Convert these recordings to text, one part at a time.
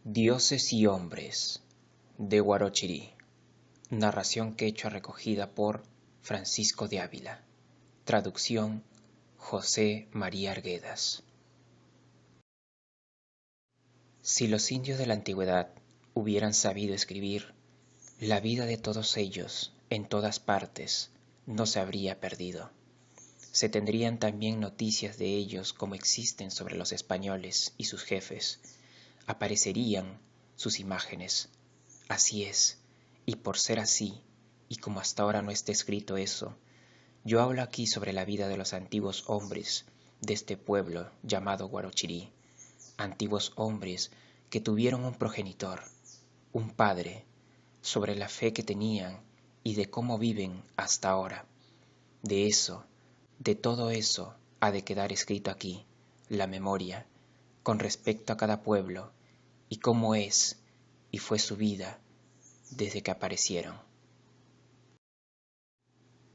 Dioses y hombres, de Guarochirí. Narración quechua recogida por Francisco de Ávila. Traducción José María Arguedas. Si los indios de la antigüedad hubieran sabido escribir, la vida de todos ellos, en todas partes, no se habría perdido. Se tendrían también noticias de ellos como existen sobre los españoles y sus jefes. Aparecerían sus imágenes. Así es, y por ser así, y como hasta ahora no está escrito eso, yo hablo aquí sobre la vida de los antiguos hombres de este pueblo llamado Guarochirí, antiguos hombres que tuvieron un progenitor, un padre, sobre la fe que tenían y de cómo viven hasta ahora. De eso, de todo eso, ha de quedar escrito aquí la memoria con respecto a cada pueblo y cómo es y fue su vida desde que aparecieron.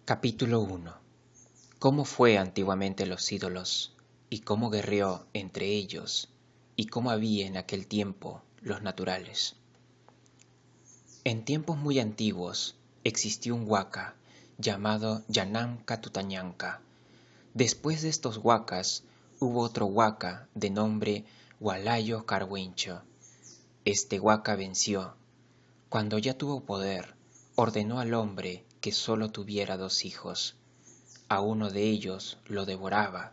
Capítulo 1. Cómo fue antiguamente los ídolos, y cómo guerreó entre ellos, y cómo había en aquel tiempo los naturales. En tiempos muy antiguos existió un huaca llamado Yanamca Tutañanca. Después de estos huacas hubo otro huaca de nombre Hualayo Carhuencho. Este huaca venció. Cuando ya tuvo poder, ordenó al hombre que sólo tuviera 2 hijos. A uno de ellos lo devoraba,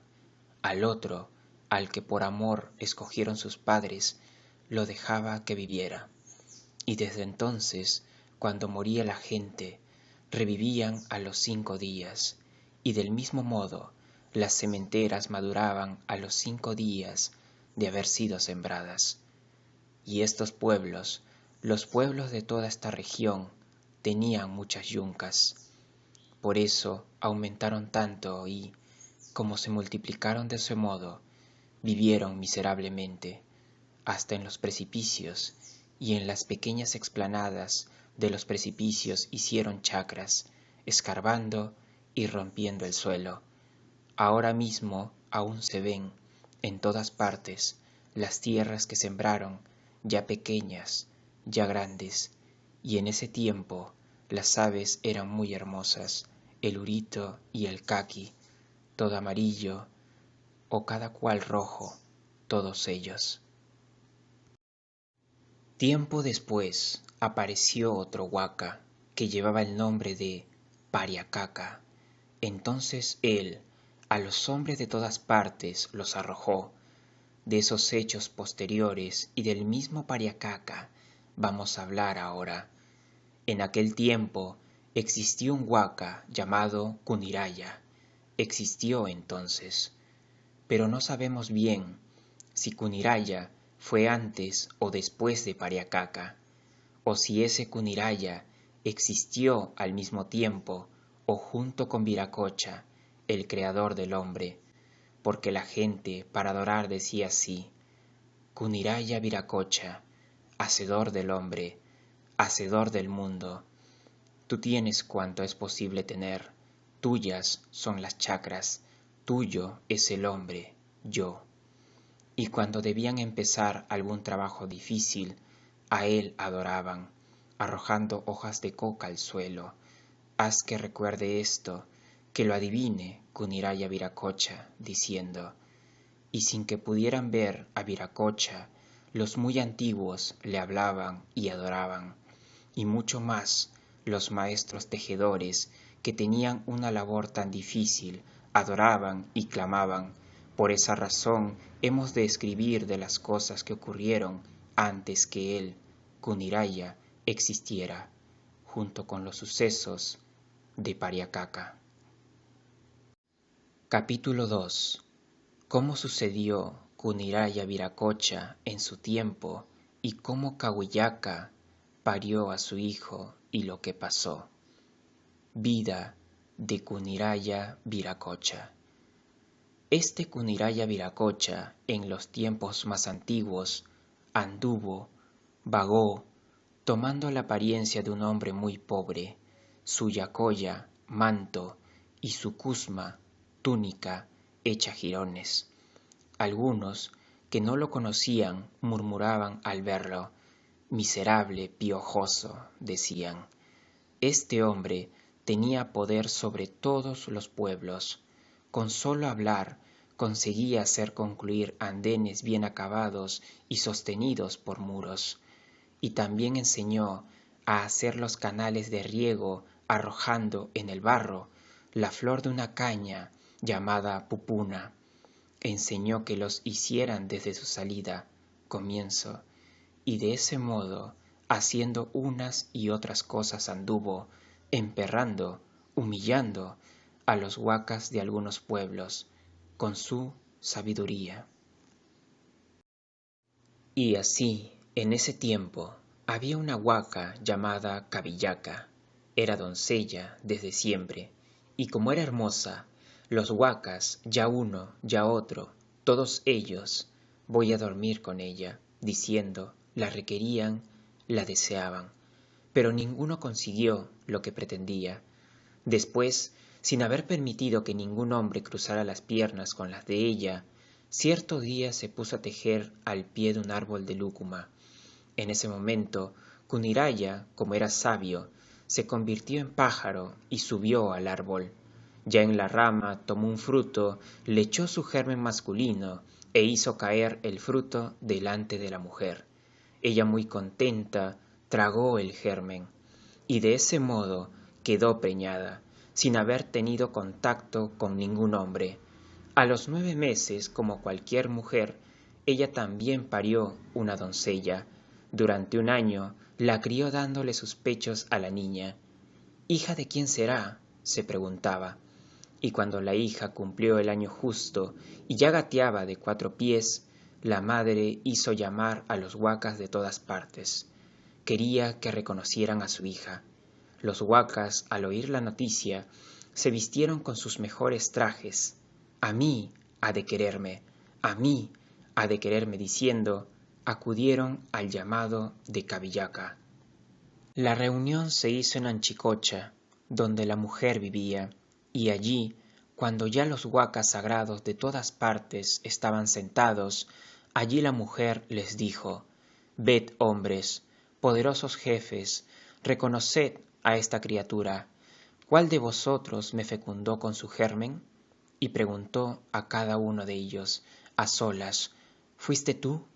al otro, al que por amor escogieron sus padres, lo dejaba que viviera. Y desde entonces, cuando moría la gente, revivían a los 5 días, y del mismo modo las sementeras maduraban a los 5 días de haber sido sembradas. Y estos pueblos, los pueblos de toda esta región, tenían muchas yuncas. Por eso aumentaron tanto y, como se multiplicaron de ese modo, vivieron miserablemente, hasta en los precipicios, y en las pequeñas explanadas de los precipicios hicieron chacras, escarbando y rompiendo el suelo. Ahora mismo aún se ven, en todas partes, las tierras que sembraron, ya pequeñas, ya grandes, y en ese tiempo las aves eran muy hermosas, el urito y el caqui, todo amarillo, o cada cual rojo, todos ellos. Tiempo después apareció otro huaca que llevaba el nombre de Pariacaca. Entonces él a los hombres de todas partes los arrojó. De esos hechos posteriores y del mismo Pariacaca vamos a hablar ahora. En aquel tiempo existió un huaca llamado Cuniraya. Existió entonces, pero no sabemos bien si Cuniraya fue antes o después de Pariacaca, o si ese Cuniraya existió al mismo tiempo o junto con Viracocha, el creador del hombre, porque la gente para adorar decía así: Cuniraya Viracocha, hacedor del hombre, hacedor del mundo. Tú tienes cuanto es posible tener, tuyas son las chacras, tuyo es el hombre, yo. Y cuando debían empezar algún trabajo difícil, a él adoraban, arrojando hojas de coca al suelo. Haz que recuerde esto, que lo adivine Cuniraya Viracocha, diciendo. Y sin que pudieran ver a Viracocha, los muy antiguos le hablaban y adoraban, y mucho más los maestros tejedores, que tenían una labor tan difícil, adoraban y clamaban. Por esa razón hemos de escribir de las cosas que ocurrieron antes que él, Cuniraya, existiera, junto con los sucesos de Pariacaca. Capítulo 2. Cómo sucedió Cuniraya Viracocha en su tiempo y cómo Cahuillaca parió a su hijo y lo que pasó. Vida de Cuniraya Viracocha. Este Cuniraya Viracocha, en los tiempos más antiguos, anduvo, vagó, tomando la apariencia de un hombre muy pobre, su yacoya, manto, y su cusma, túnica, hecha jirones. Algunos, que no lo conocían murmuraban al verlo. Miserable, piojoso, decían. Este hombre tenía poder sobre todos los pueblos. Con solo hablar conseguía hacer concluir andenes bien acabados y sostenidos por muros. Y también enseñó a hacer los canales de riego arrojando en el barro la flor de una caña llamada pupuna. Enseñó que los hicieran desde su salida, comienzo, y de ese modo, haciendo unas y otras cosas anduvo, emperrando, humillando a los huacas de algunos pueblos, con su sabiduría. Y así, en ese tiempo, había una huaca llamada Cabillaca. Era doncella desde siempre, y como era hermosa, los huacas, ya uno, ya otro, todos ellos, voy a dormir con ella, diciendo, la requerían, la deseaban, pero ninguno consiguió lo que pretendía. Después, sin haber permitido que ningún hombre cruzara las piernas con las de ella, cierto día se puso a tejer al pie de un árbol de lúcuma. En ese momento, Cuniraya, como era sabio, se convirtió en pájaro y subió al árbol. Ya en la rama tomó un fruto, le echó su germen masculino e hizo caer el fruto delante de la mujer. Ella, muy contenta, tragó el germen, y de ese modo quedó preñada, sin haber tenido contacto con ningún hombre. A los 9 meses, como cualquier mujer, ella también parió una doncella. Durante un año la crió dándole sus pechos a la niña. ¿Hija de quién será?, se preguntaba. Y cuando la hija cumplió el año justo y ya gateaba de 4 pies, la madre hizo llamar a los huacas de todas partes. Quería que reconocieran a su hija. Los huacas, al oír la noticia, se vistieron con sus mejores trajes. A mí ha de quererme, a mí ha de quererme, diciendo, acudieron al llamado de Cabillaca. La reunión se hizo en Anchicocha, donde la mujer vivía, y allí, cuando ya los huacas sagrados de todas partes estaban sentados, allí la mujer les dijo, ved, hombres, poderosos jefes, reconoced a esta criatura. ¿Cuál de vosotros me fecundó con su germen? Y preguntó a cada uno de ellos, a solas, ¿fuiste tú?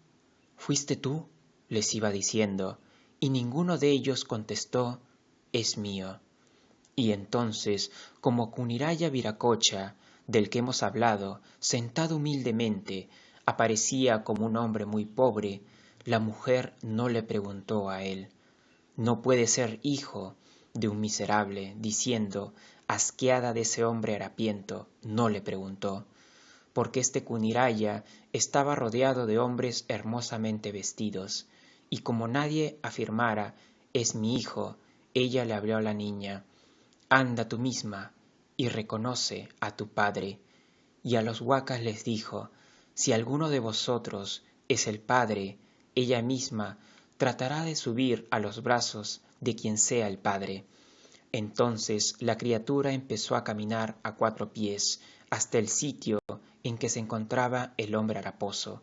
¿Fuiste tú?, les iba diciendo, y ninguno de ellos contestó, es mío. Y entonces, como Cuniraya Viracocha, del que hemos hablado, sentado humildemente, aparecía como un hombre muy pobre, la mujer no le preguntó a él, no puede ser hijo de un miserable, diciendo, asqueada de ese hombre harapiento, no le preguntó, porque este Cuniraya estaba rodeado de hombres hermosamente vestidos, y como nadie afirmara, es mi hijo, ella le habló a la niña, anda tú misma y reconoce a tu padre. Y a los huacas les dijo, si alguno de vosotros es el padre, ella misma tratará de subir a los brazos de quien sea el padre. Entonces la criatura empezó a caminar a 4 pies hasta el sitio en que se encontraba el hombre haraposo.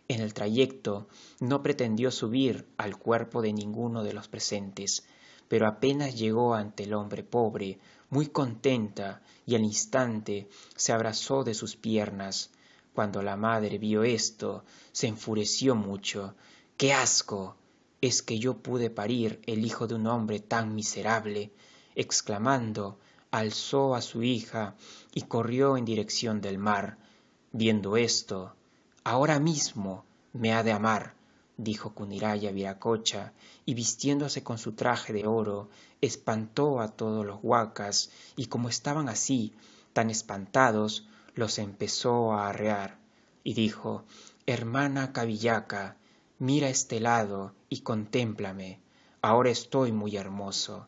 En el trayecto no pretendió subir al cuerpo de ninguno de los presentes, pero apenas llegó ante el hombre pobre, muy contenta, y al instante se abrazó de sus piernas. Cuando la madre vio esto, se enfureció mucho. ¡Qué asco! ¿Es que yo pude parir el hijo de un hombre tan miserable? Exclamando, alzó a su hija y corrió en dirección del mar. Viendo esto, ahora mismo me ha de amar, dijo Cuniraya Viracocha, y vistiéndose con su traje de oro, espantó a todos los huacas, y como estaban así, tan espantados, los empezó a arrear, y dijo, hermana Cabillaca, mira este lado y contémplame, ahora estoy muy hermoso.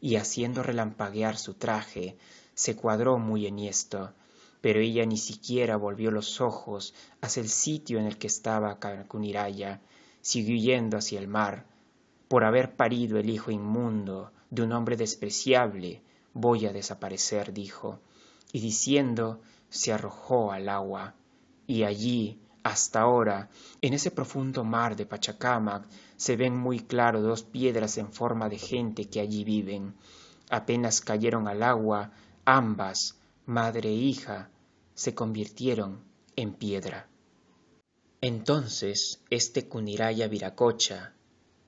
Y haciendo relampaguear su traje, se cuadró muy enhiesto, pero ella ni siquiera volvió los ojos hacia el sitio en el que estaba Cuniraya, siguió yendo hacia el mar. Por haber parido el hijo inmundo de un hombre despreciable, voy a desaparecer, dijo, y diciendo, se arrojó al agua, y allí Hasta ahora, en ese profundo mar de Pachacamac, se ven muy claro dos piedras en forma de gente que allí viven. Apenas cayeron al agua, ambas, madre e hija, se convirtieron en piedra. Entonces este Cuniraya Viracocha,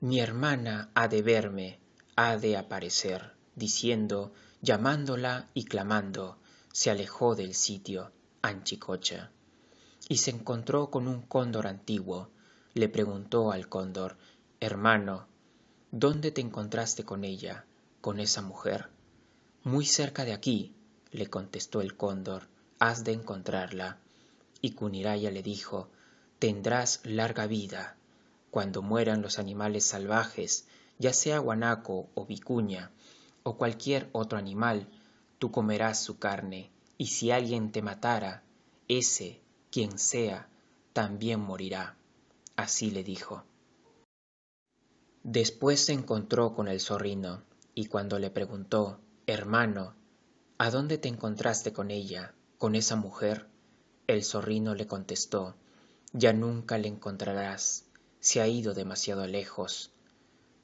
mi hermana ha de verme, ha de aparecer, diciendo, llamándola y clamando, se alejó del sitio, Anchicocha. Y se encontró con un cóndor antiguo. Le preguntó al cóndor, hermano, ¿dónde te encontraste con ella, con esa mujer? Muy cerca de aquí, le contestó el cóndor, has de encontrarla. Y Cuniraya le dijo, tendrás larga vida. Cuando mueran los animales salvajes, ya sea guanaco o vicuña, o cualquier otro animal, tú comerás su carne, y si alguien te matara, ese, quien sea, también morirá. Así le dijo. Después se encontró con el zorrino, y cuando le preguntó, hermano, ¿a dónde te encontraste con ella, con esa mujer? El zorrino le contestó, ya nunca le encontrarás, se ha ido demasiado lejos.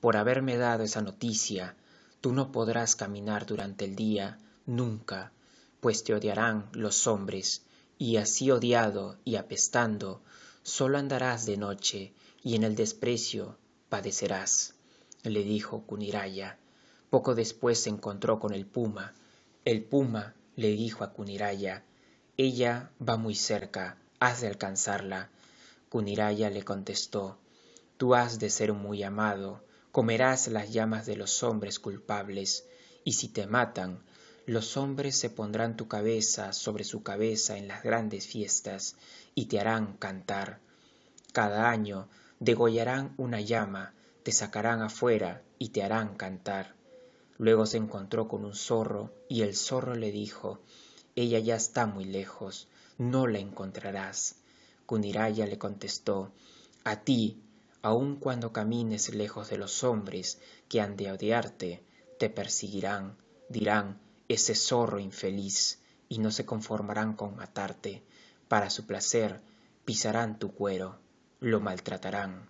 Por haberme dado esa noticia, tú no podrás caminar durante el día, nunca, pues te odiarán los hombres, y así odiado y apestando, solo andarás de noche, y en el desprecio padecerás, le dijo Cuniraya. Poco después se encontró con el puma. El puma le dijo a Cuniraya, ella va muy cerca, has de alcanzarla. Cuniraya le contestó, tú has de ser muy amado, comerás las llamas de los hombres culpables, y si te matan, los hombres se pondrán tu cabeza sobre su cabeza en las grandes fiestas, y te harán cantar. Cada año degollarán una llama, te sacarán afuera y te harán cantar. Luego se encontró con un zorro, y el zorro le dijo, ella ya está muy lejos, no la encontrarás. Cuniraya le contestó, a ti, aun cuando camines lejos de los hombres que han de odiarte, te perseguirán, dirán, ese zorro infeliz, y no se conformarán con matarte. Para su placer, pisarán tu cuero, lo maltratarán.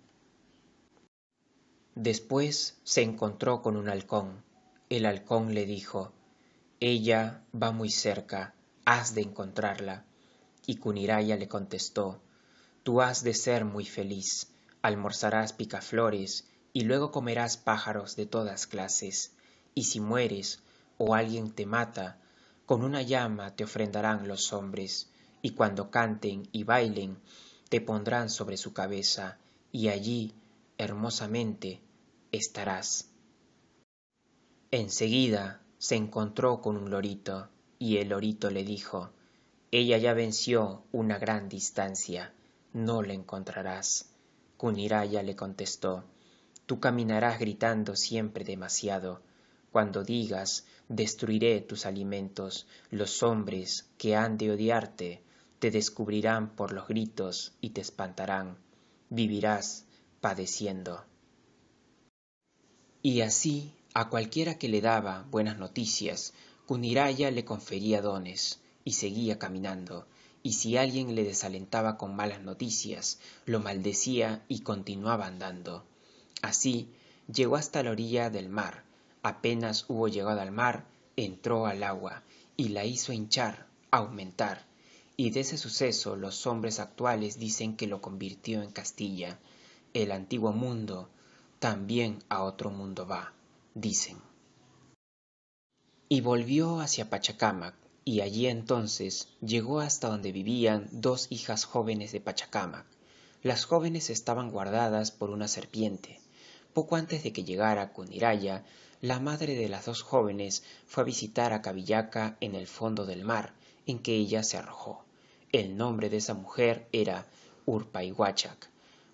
Después se encontró con un halcón. El halcón le dijo, ella va muy cerca, has de encontrarla. Y Cuniraya le contestó, tú has de ser muy feliz, almorzarás picaflores y luego comerás pájaros de todas clases, y si mueres o alguien te mata, con una llama te ofrendarán los hombres, y cuando canten y bailen, te pondrán sobre su cabeza, y allí, hermosamente, estarás. Enseguida se encontró con un lorito, y el lorito le dijo, ella ya venció una gran distancia, no la encontrarás. Cuniraya le contestó, tú caminarás gritando siempre demasiado. Cuando digas, destruiré tus alimentos, los hombres que han de odiarte te descubrirán por los gritos y te espantarán. Vivirás padeciendo. Y así, a cualquiera que le daba buenas noticias, Cuniraya le confería dones, y seguía caminando, y si alguien le desalentaba con malas noticias, lo maldecía y continuaba andando. Así llegó hasta la orilla del mar. Apenas hubo llegado al mar, entró al agua, y la hizo hinchar, aumentar. Y de ese suceso los hombres actuales dicen que lo convirtió en Castilla. El antiguo mundo también a otro mundo va, dicen. Y volvió hacia Pachacámac, y allí entonces llegó hasta donde vivían dos hijas jóvenes de Pachacámac. Las jóvenes estaban guardadas por una serpiente. Poco antes de que llegara Cuniraya, la madre de las dos jóvenes fue a visitar a Cabillaca en el fondo del mar, en que ella se arrojó. El nombre de esa mujer era Urpaihuachac.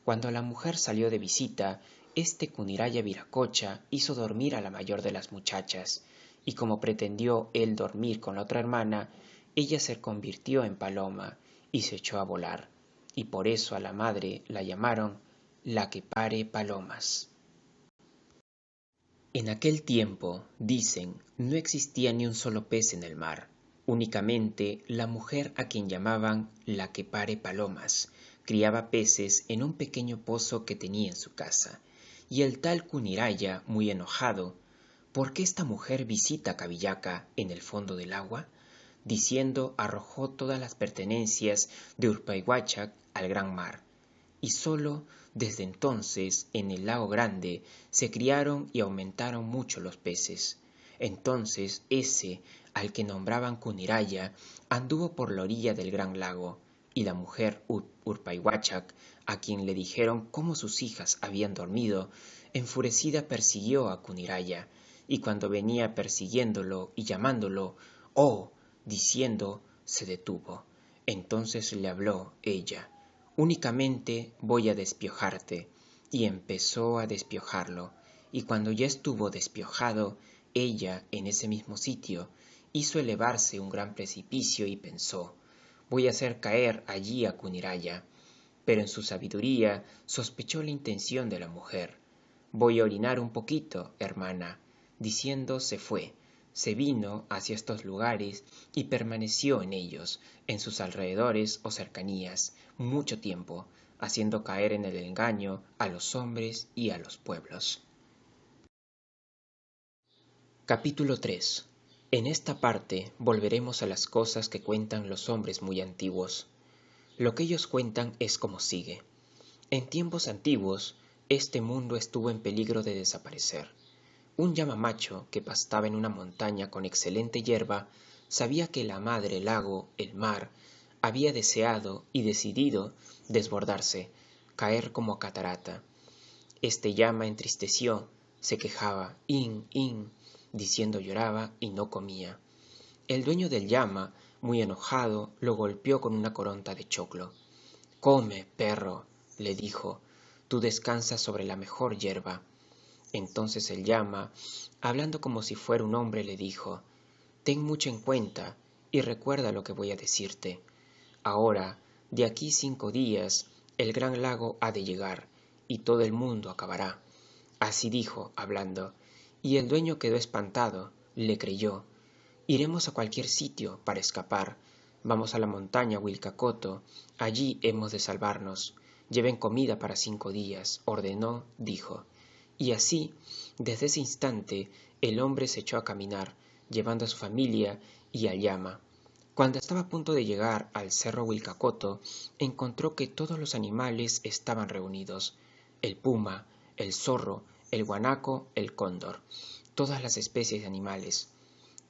Cuando la mujer salió de visita, este Cuniraya Viracocha hizo dormir a la mayor de las muchachas, y como pretendió él dormir con la otra hermana, ella se convirtió en paloma y se echó a volar, y por eso a la madre la llamaron la que pare palomas. En aquel tiempo, dicen, no existía ni un solo pez en el mar, únicamente la mujer a quien llamaban la que pare palomas, criaba peces en un pequeño pozo que tenía en su casa, y el tal Kuniraya, muy enojado, ¿por qué esta mujer visita Cabillaca en el fondo del agua?, diciendo arrojó todas las pertenencias de Urpayhuachac al gran mar, y sólo desde entonces en el lago grande se criaron y aumentaron mucho los peces. Entonces ese, al que nombraban Kuniraya, anduvo por la orilla del gran lago, y la mujer Urpayhuachac, a quien le dijeron cómo sus hijas habían dormido, enfurecida persiguió a Kuniraya, y cuando venía persiguiéndolo y llamándolo, ¡oh!, diciendo, se detuvo. Entonces le habló ella, únicamente voy a despiojarte, y empezó a despiojarlo, y cuando ya estuvo despiojado, ella, en ese mismo sitio, hizo elevarse un gran precipicio y pensó, voy a hacer caer allí a Kuniraya, pero en su sabiduría sospechó la intención de la mujer. Voy a orinar un poquito, hermana, diciendo se fue, se vino hacia estos lugares y permaneció en ellos, en sus alrededores o cercanías, mucho tiempo, haciendo caer en el engaño a los hombres y a los pueblos. Capítulo 3. En esta parte volveremos a las cosas que cuentan los hombres muy antiguos. Lo que ellos cuentan es como sigue. En tiempos antiguos, este mundo estuvo en peligro de desaparecer. Un llama-macho que pastaba en una montaña con excelente hierba sabía que la madre lago, el mar, había deseado y decidido desbordarse, caer como catarata. Este llama entristeció, se quejaba, diciendo lloraba y no comía. El dueño del llama, muy enojado, lo golpeó con una coronta de choclo. «Come, perro», le dijo, «tú descansas sobre la mejor hierba». Entonces el llama, hablando como si fuera un hombre, le dijo, «Ten mucho en cuenta y recuerda lo que voy a decirte. Ahora, de aquí 5 días, el gran lago ha de llegar, y todo el mundo acabará». Así dijo, hablando, y el dueño quedó espantado, le creyó. «Iremos a cualquier sitio para escapar. Vamos a la montaña Huilcacoto, allí hemos de salvarnos. Lleven comida para 5 días, ordenó, dijo. Y así, desde ese instante, el hombre se echó a caminar, llevando a su familia y al llama. Cuando estaba a punto de llegar al cerro Huilcacoto, encontró que todos los animales estaban reunidos. El puma, el zorro, el guanaco, el cóndor, todas las especies de animales.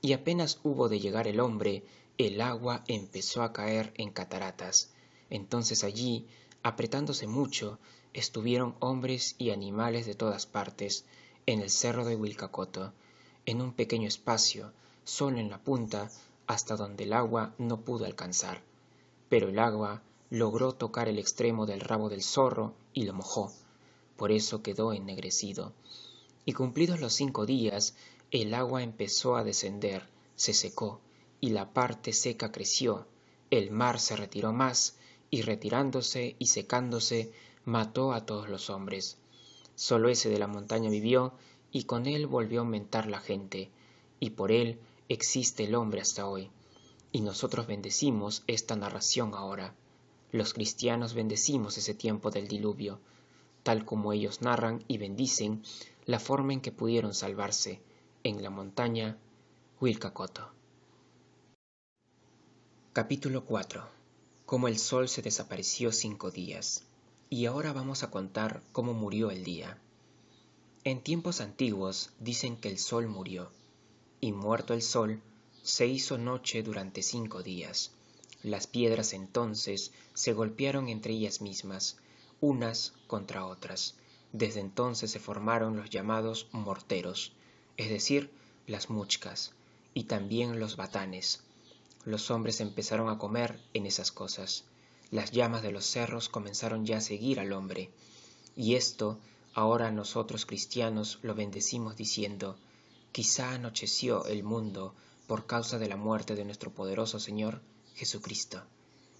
Y apenas hubo de llegar el hombre, el agua empezó a caer en cataratas. Entonces allí, apretándose mucho, estuvieron hombres y animales de todas partes, en el cerro de Huilcacoto, en un pequeño espacio, solo en la punta, hasta donde el agua no pudo alcanzar. Pero el agua logró tocar el extremo del rabo del zorro y lo mojó. Por eso quedó ennegrecido. Y cumplidos los 5 días, el agua empezó a descender, se secó, y la parte seca creció. El mar se retiró más, y retirándose y secándose, mató a todos los hombres. Solo ese de la montaña vivió, y con él volvió a aumentar la gente, y por él existe el hombre hasta hoy. Y nosotros bendecimos esta narración ahora. Los cristianos bendecimos ese tiempo del diluvio, tal como ellos narran y bendicen la forma en que pudieron salvarse en la montaña Huilcacoto. Capítulo 4. Cómo el sol se desapareció 5 días. Y ahora vamos a contar cómo murió el día. En tiempos antiguos dicen que el sol murió, y muerto el sol, se hizo noche durante 5 días. Las piedras entonces se golpearon entre ellas mismas, unas contra otras. Desde entonces se formaron los llamados morteros, es decir, las muchcas, y también los batanes. Los hombres empezaron a comer en esas cosas. Las llamas de los cerros comenzaron ya a seguir al hombre. Y esto, ahora nosotros cristianos lo bendecimos diciendo, quizá anocheció el mundo por causa de la muerte de nuestro poderoso Señor Jesucristo.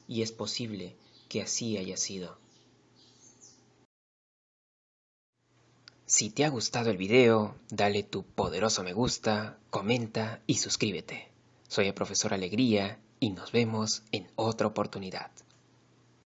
Y es posible que así haya sido. Si te ha gustado el video, dale tu poderoso me gusta, comenta y suscríbete. Soy el profesor Alegría y nos vemos en otra oportunidad.